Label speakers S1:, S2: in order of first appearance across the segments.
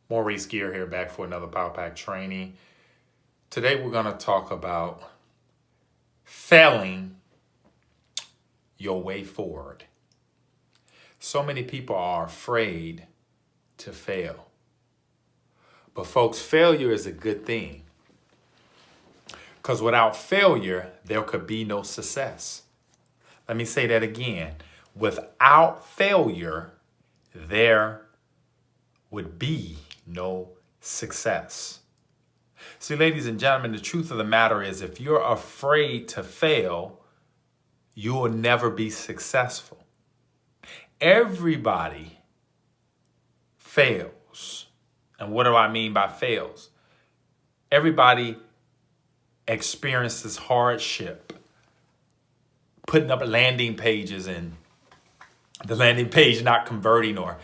S1: Maurice Gear here, back for another Power Pack training. Today we're going to talk about failing your way forward. So many people are afraid to fail. But folks, failure is a good thing. Because without failure, there could be no success. Let me say that again. Without failure, there would be no success. See, ladies and gentlemen, the truth of the matter is if you're afraid to fail, you will never be successful. Everybody fails. And what do I mean by fails? Everybody experiences hardship, putting up landing pages and the landing page not converting, or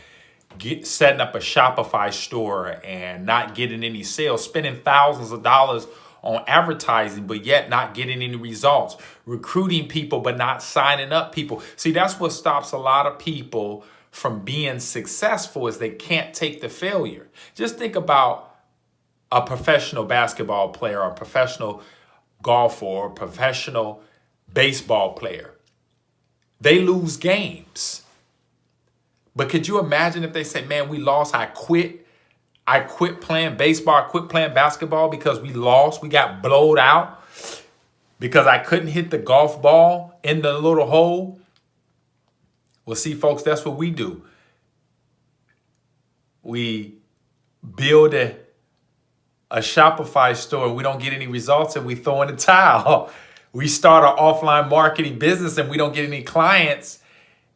S1: setting up a Shopify store and not getting any sales, spending thousands of dollars on advertising, but yet not getting any results, recruiting people, but not signing up people. See, that's what stops a lot of people from being successful, is they can't take the failure. Just think about a professional basketball player, or a professional golfer, or a professional baseball player. They lose games. But could you imagine if they say, man, we lost, I quit playing baseball, I quit playing basketball because we lost, we got blowed out because I couldn't hit the golf ball in the little hole? Well, see, folks, that's what we do. We build a Shopify store, we don't get any results, and we throw in the towel. We start an offline marketing business and we don't get any clients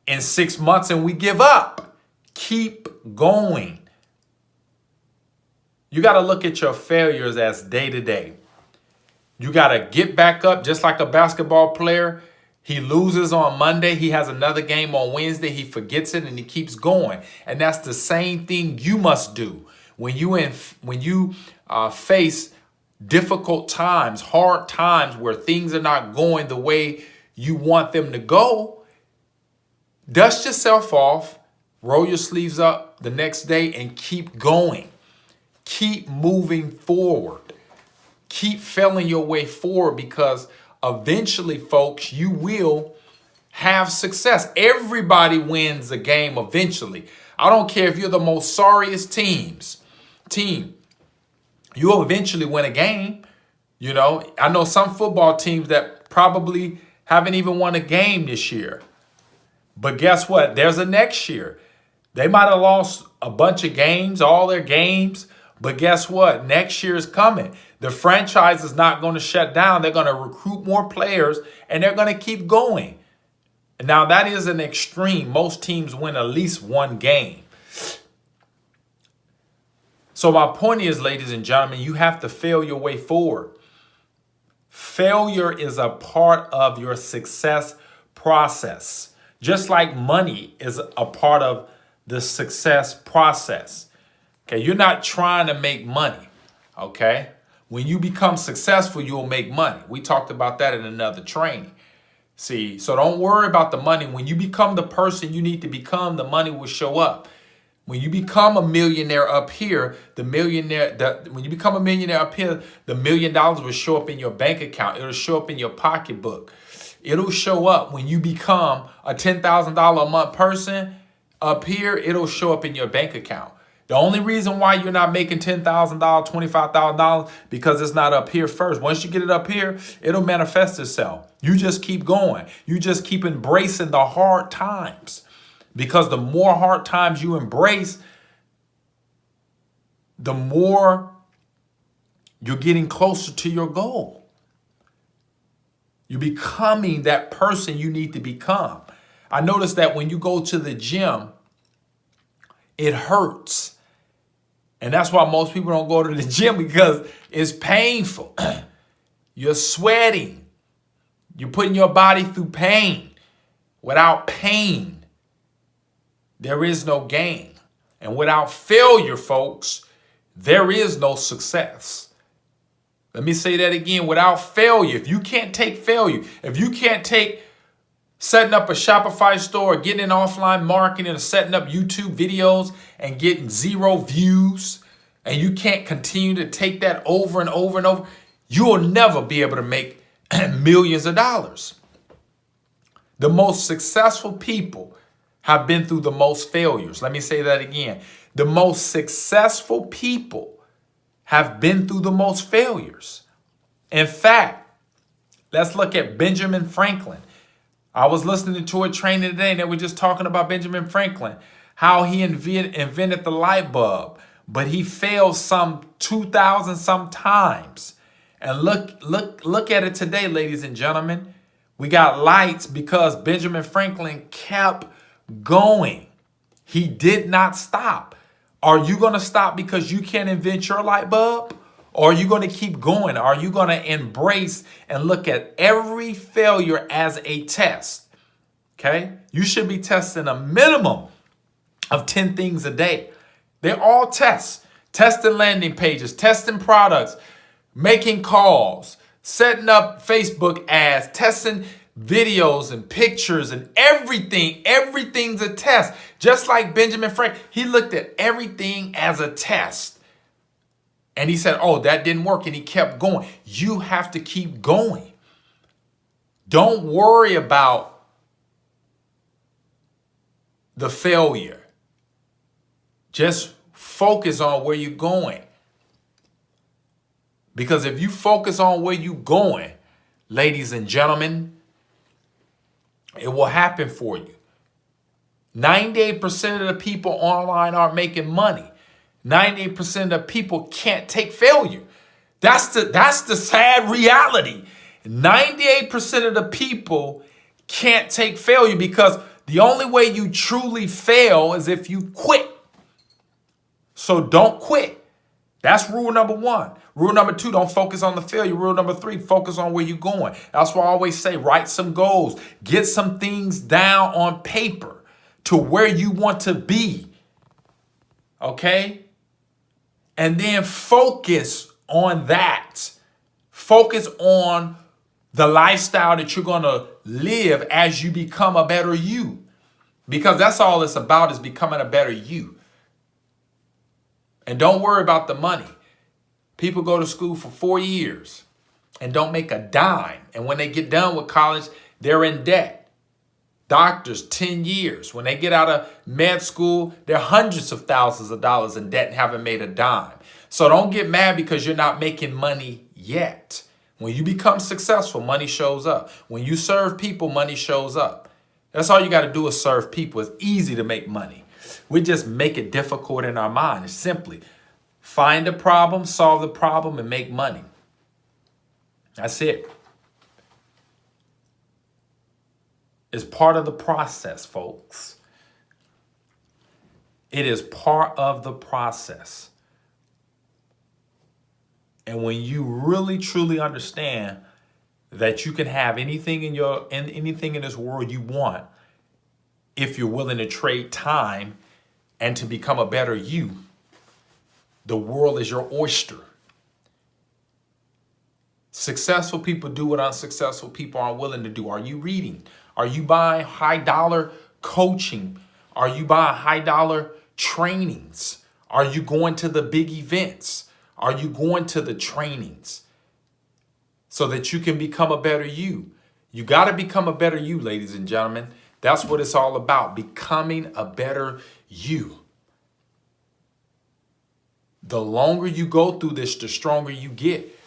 S1: in 6 months, and we give up. Keep going. You got to look at your failures as day to day. You got to get back up, just like a basketball player. He loses on Monday. He has another game on Wednesday. He forgets it and he keeps going. And that's the same thing you must do. When you face difficult times, hard times where things are not going the way you want them to go, dust yourself off, roll your sleeves up the next day, and keep going. Keep moving forward. Keep failing your way forward, because eventually, folks, you will have success. Everybody wins a game eventually. I don't care if you're the most sorriest team. You'll eventually win a game. You know, I know some football teams that probably haven't even won a game this year. But guess what? There's a next year. They might have lost a bunch of games, all their games. But guess what? Next year is coming. The franchise is not going to shut down. They're going to recruit more players, and they're going to keep going. Now, that is an extreme. Most teams win at least one game. So my point is, ladies and gentlemen, you have to fail your way forward. Failure is a part of your success process. Just like money is a part of the success process. Okay, you're not trying to make money. Okay, when you become successful, you'll make money. We talked about that in another training. See, so don't worry about the money. When you become the person you need to become, the money will show up. When you become a millionaire up here, when you become a millionaire up here, the $1 million will show up in your bank account. It'll show up in your pocketbook. It'll show up when you become a $10,000 a month person up here. It'll show up in your bank account. The only reason why you're not making $10,000, $25,000, because it's not up here first. Once you get it up here, it'll manifest itself. You just keep going. You just keep embracing the hard times, because the more hard times you embrace, the more you're getting closer to your goal. You're becoming that person you need to become. I noticed that when you go to the gym, it hurts. And that's why most people don't go to the gym, because it's painful. You're sweating. You're putting your body through pain. Without pain, there is no gain. And without failure, folks, there is no success. Let me say that again. Without failure, if you can't take failure, if you can't take setting up a Shopify store, getting in offline marketing, or setting up YouTube videos and getting 0 views, and you can't continue to take that over and over and over, you will never be able to make millions of dollars. The most successful people have been through the most failures. Let me say that again. The most successful people have been through the most failures. In fact, let's look at Benjamin Franklin. I was listening to a training today and they were just talking about Benjamin Franklin, how he invented the light bulb, but he failed some 2,000 some times. And look at it today, ladies and gentlemen. We got lights because Benjamin Franklin kept going. He did not stop. Are you going to stop because you can't invent your light bulb? Or are you going to keep going? Are you going to embrace and look at every failure as a test? Okay? You should be testing a minimum of 10 things a day. They're all tests. Testing landing pages, testing products, making calls, setting up Facebook ads, testing videos and pictures and everything. Everything's a test. Just like Benjamin Franklin, he looked at everything as a test. And he said, oh, that didn't work. And he kept going. You have to keep going. Don't worry about the failure. Just focus on where you're going. Because if you focus on where you're going, ladies and gentlemen, it will happen for you. 98% of the people online aren't making money. 98% of the people can't take failure. That's the sad reality. 98% of the people can't take failure because the only way you truly fail is if you quit. So don't quit. That's rule number 1. Rule number 2, don't focus on the failure. Rule number 3, focus on where you're going. That's why I always say, write some goals. Get some things down on paper to where you want to be. Okay? And then focus on that. Focus on the lifestyle that you're going to live as you become a better you. Because that's all it's about, is becoming a better you. And don't worry about the money. People go to school for 4 years and don't make a dime. And when they get done with college, they're in debt. Doctors, 10 years. When they get out of med school, they're hundreds of thousands of dollars in debt and haven't made a dime. So don't get mad because you're not making money yet. When you become successful, money shows up. When you serve people, money shows up. That's all you got to do is serve people. It's easy to make money. We just make it difficult in our mind. It's simply find a problem, solve the problem, and make money. That's it. It's part of the process, folks. It is part of the process. And when you really truly understand that you can have anything anything in this world you want, if you're willing to trade time and to become a better you, the world is your oyster. Successful people do what unsuccessful people aren't willing to do. Are you reading? Are you buying high dollar coaching? Are you buying high dollar trainings? Are you going to the big events? Are you going to the trainings so that you can become a better you? You got to become a better you, ladies and gentlemen. That's what it's all about, becoming a better you. The longer you go through this, the stronger you get.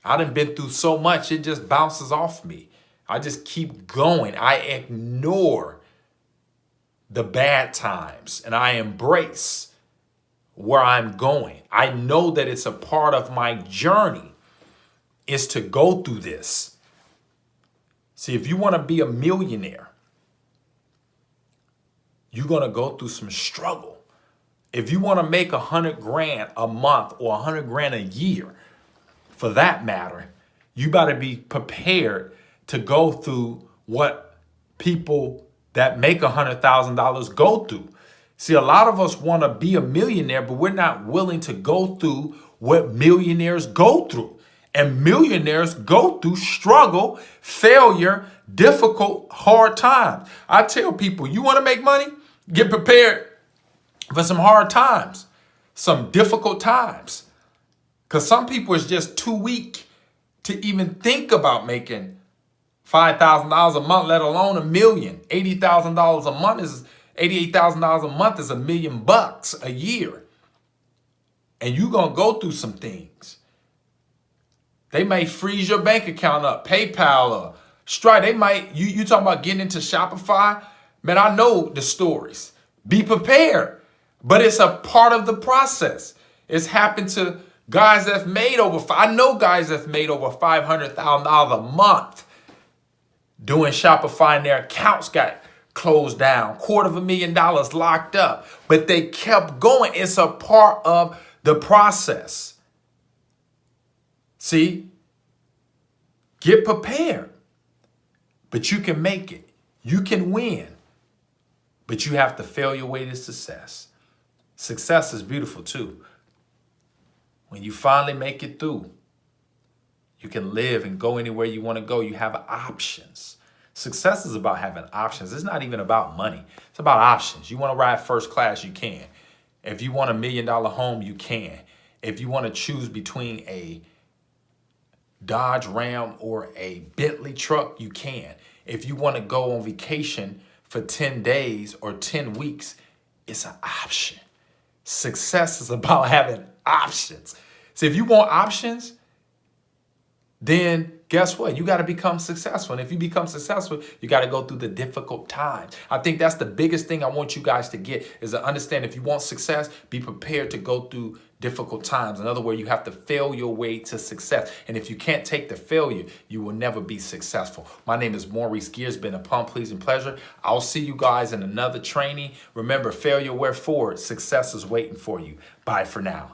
S1: I done been through so much, it just bounces off me. I just keep going. I ignore the bad times and I embrace where I'm going. I know that it's a part of my journey is to go through this. See, if you want to be a millionaire, you're going to go through some struggle. If you want to make 100 grand a month or 100 grand a year, for that matter, you got to be prepared to go through what people that make $100,000 go through. See, a lot of us want to be a millionaire, but we're not willing to go through what millionaires go through. And millionaires go through struggle, failure, difficult, hard times. I tell people, you want to make money? Get prepared for some hard times. some difficult times. Because some people is just too weak to even think about making $5,000 a month, let alone $1 million. $80,000 a month is $88,000 a month is $1 million a year. And you're going to go through some things. They may freeze your bank account up, PayPal or Stripe. They might, you talking about getting into Shopify? Man, I know the stories. Be prepared. But it's a part of the process. It's happened to guys that have made I know guys that have made over $500,000 a month doing Shopify, and their accounts got closed down, $250,000 locked up, but they kept going. It's a part of the process. See, get prepared, but you can make it. You can win, but you have to fail your way to success. Success is beautiful too. When you finally make it through, you can live and go anywhere you want to go. You have options. Success is about having options. It's not even about money. It's about options. You want to ride first class, you can. If you want $1 million home, you can. If you want to choose between a Dodge Ram or a Bentley truck, you can. If you want to go on vacation for 10 days or 10 weeks, it's an option. Success is about having options. So if you want options, then guess what? You got to become successful. And if you become successful, you got to go through the difficult times. I think that's the biggest thing I want you guys to get, is to understand if you want success, be prepared to go through difficult times. In other words, you have to fail your way to success. And if you can't take the failure, you will never be successful. My name is Maurice Gear. It's been a pleasing pleasure. I'll see you guys in another training. Remember, failure where forward, success is waiting for you. Bye for now.